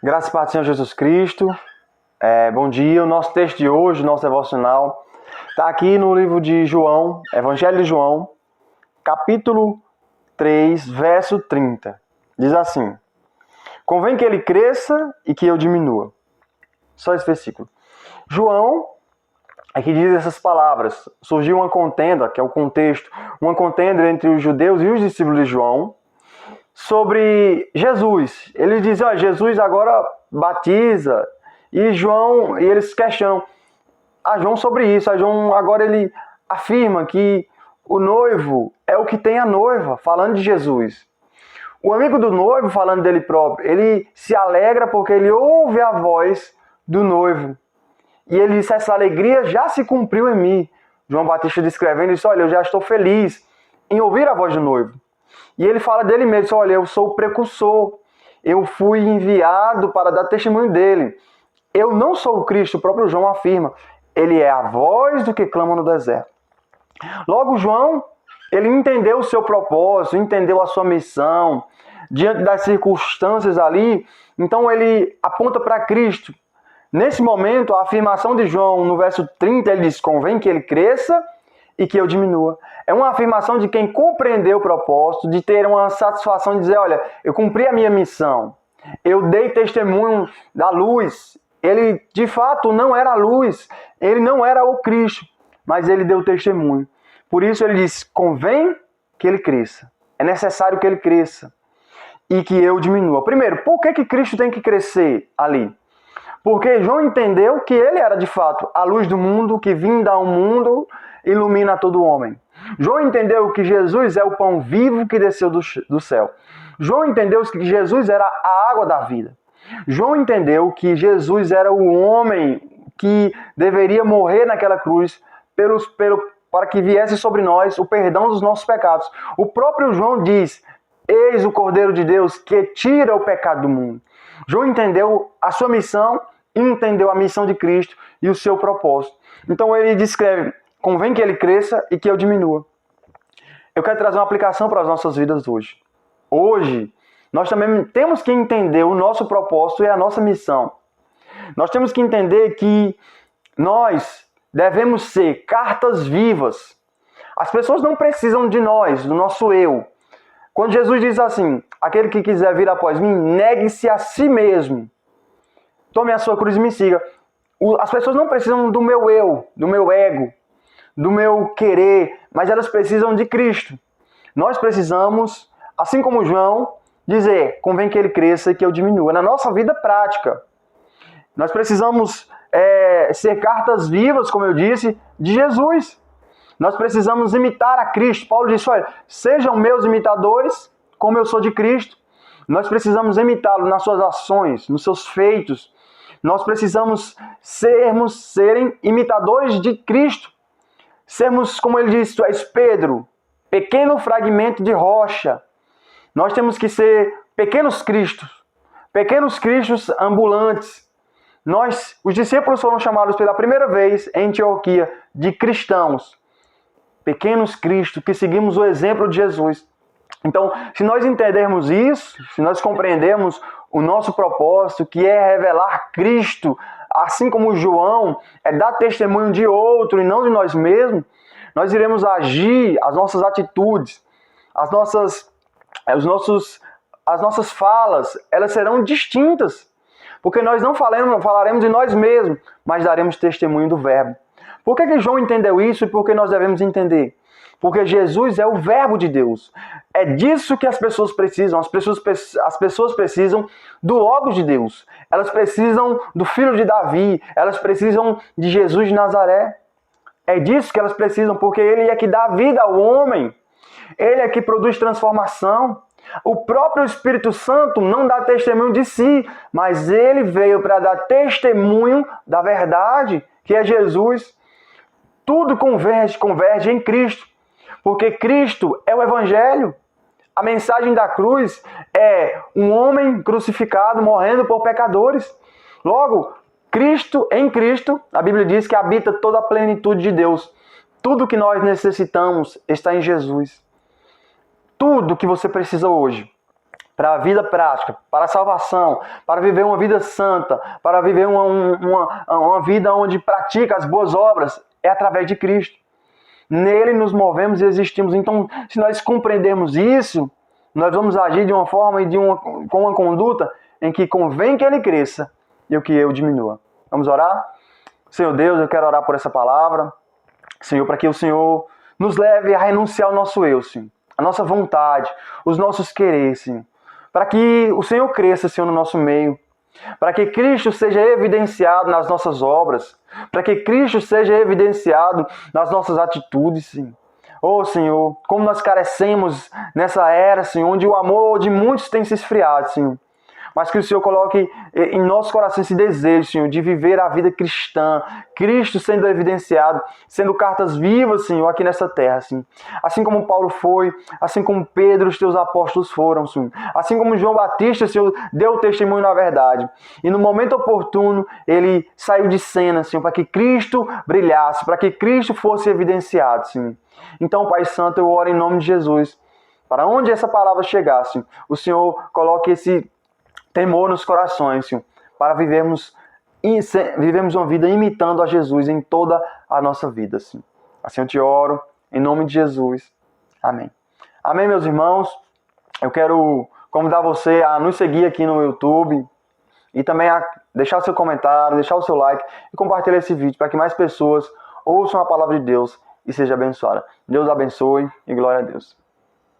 Graças e paz do Senhor Jesus Cristo. Bom dia. O nosso texto de hoje, o nosso devocional, está aqui no livro de João, Evangelho de João, capítulo 3, verso 30. Diz assim: convém que ele cresça e que eu diminua. Só esse versículo. João aqui diz essas palavras. Surgiu uma contenda, que é o contexto, uma contenda entre os judeus e os discípulos de João, sobre Jesus. Eles dizem, Jesus agora batiza, e eles questionam a João sobre isso. A João agora ele afirma que o noivo é o que tem a noiva, falando de Jesus. O amigo do noivo, falando dele próprio, ele se alegra porque ele ouve a voz do noivo. E ele disse, essa alegria já se cumpriu em mim. João Batista descrevendo, disse, olha, eu já estou feliz em ouvir a voz do noivo. E ele fala dele mesmo, disse, olha, eu sou o precursor. Eu fui enviado para dar testemunho dele. Eu não sou o Cristo, o próprio João afirma. Ele é a voz do que clama no deserto. Logo, João, ele entendeu o seu propósito, entendeu a sua missão, diante das circunstâncias ali. Então ele aponta para Cristo. Nesse momento, a afirmação de João, no verso 30, ele diz, convém que ele cresça e que eu diminua. É uma afirmação de quem compreendeu o propósito, de ter uma satisfação de dizer, olha, eu cumpri a minha missão, eu dei testemunho da luz. Ele, de fato, não era a luz, ele não era o Cristo, mas ele deu testemunho. Por isso ele diz, convém que ele cresça. É necessário que ele cresça e que eu diminua. Primeiro, por que Cristo tem que crescer ali? Porque João entendeu que ele era, de fato, a luz do mundo, que vinda ao mundo, ilumina todo homem. João entendeu que Jesus é o pão vivo que desceu do céu. João entendeu que Jesus era a água da vida. João entendeu que Jesus era o homem que deveria morrer naquela cruz para que viesse sobre nós o perdão dos nossos pecados. O próprio João diz, eis o Cordeiro de Deus que tira o pecado do mundo. João entendeu a sua missão, entendeu a missão de Cristo e o seu propósito. Então ele descreve, convém que ele cresça e que eu diminua. Eu quero trazer uma aplicação para as nossas vidas hoje. Hoje, nós também temos que entender o nosso propósito e a nossa missão. Nós temos que entender que nós devemos ser cartas vivas. As pessoas não precisam de nós, do nosso eu. Quando Jesus diz assim, aquele que quiser vir após mim, negue-se a si mesmo. Tome a sua cruz e me siga. As pessoas não precisam do meu eu, do meu ego, do meu querer, mas elas precisam de Cristo. Nós precisamos, assim como João, dizer, convém que ele cresça e que eu diminua. Na nossa vida prática, nós precisamos ser cartas vivas, como eu disse, de Jesus. Nós precisamos imitar a Cristo. Paulo disse, olha, sejam meus imitadores, como eu sou de Cristo. Nós precisamos imitá-lo nas suas ações, nos seus feitos. Nós precisamos serem imitadores de Cristo. Sermos, como ele disse, tu és Pedro, pequeno fragmento de rocha. Nós temos que ser pequenos cristos ambulantes. Os discípulos foram chamados pela primeira vez em Antioquia de cristãos. Pequenos cristos que seguimos o exemplo de Jesus. Então, se nós entendermos isso, se nós compreendermos o nosso propósito, que é revelar Cristo, assim como João, é dar testemunho de outro e não de nós mesmos, nós iremos agir, as nossas atitudes, as nossas falas, elas serão distintas. Porque nós não falaremos de nós mesmos, mas daremos testemunho do Verbo. Por que João entendeu isso e por que nós devemos entender? Porque Jesus é o Verbo de Deus. É disso que as pessoas precisam. As pessoas precisam do Logos de Deus. Elas precisam do Filho de Davi. Elas precisam de Jesus de Nazaré. É disso que elas precisam, porque Ele é que dá vida ao homem. Ele é que produz transformação. O próprio Espírito Santo não dá testemunho de si, mas Ele veio para dar testemunho da verdade, que é Jesus. Tudo converge em Cristo. Porque Cristo é o Evangelho. A mensagem da cruz é um homem crucificado morrendo por pecadores. Logo, em Cristo, a Bíblia diz que habita toda a plenitude de Deus. Tudo que nós necessitamos está em Jesus. Tudo que você precisa hoje para a vida prática, para a salvação, para viver uma vida santa, para viver uma vida onde pratica as boas obras, é através de Cristo. Nele nos movemos e existimos. Então, se nós compreendermos isso, nós vamos agir de uma forma e com uma conduta em que convém que ele cresça e o que eu diminua. Vamos orar? Senhor Deus, eu quero orar por essa palavra. Senhor, para que o Senhor nos leve a renunciar ao nosso eu, Senhor. A nossa vontade, os nossos quereres, Senhor. Para que o Senhor cresça, Senhor, no nosso meio. Para que Cristo seja evidenciado nas nossas obras. Para que Cristo seja evidenciado nas nossas atitudes, Senhor. Oh, Senhor, como nós carecemos nessa era, Senhor, onde o amor de muitos tem se esfriado, Senhor. Mas que o Senhor coloque em nosso coração esse desejo, Senhor, de viver a vida cristã. Cristo sendo evidenciado, sendo cartas vivas, Senhor, aqui nessa terra, Senhor. Assim como Paulo foi, assim como Pedro, os teus apóstolos foram, Senhor. Assim como João Batista, Senhor, deu testemunho na verdade. E no momento oportuno, ele saiu de cena, Senhor, para que Cristo brilhasse, para que Cristo fosse evidenciado, Senhor. Então, Pai Santo, eu oro em nome de Jesus. Para onde essa palavra chegasse, o Senhor coloque esse temor nos corações, Senhor, para vivermos uma vida imitando a Jesus em toda a nossa vida, Senhor. Assim eu te oro, em nome de Jesus. Amém. Amém, meus irmãos. Eu quero convidar você a nos seguir aqui no YouTube e também a deixar o seu comentário, deixar o seu like e compartilhar esse vídeo para que mais pessoas ouçam a palavra de Deus e sejam abençoadas. Deus abençoe e glória a Deus.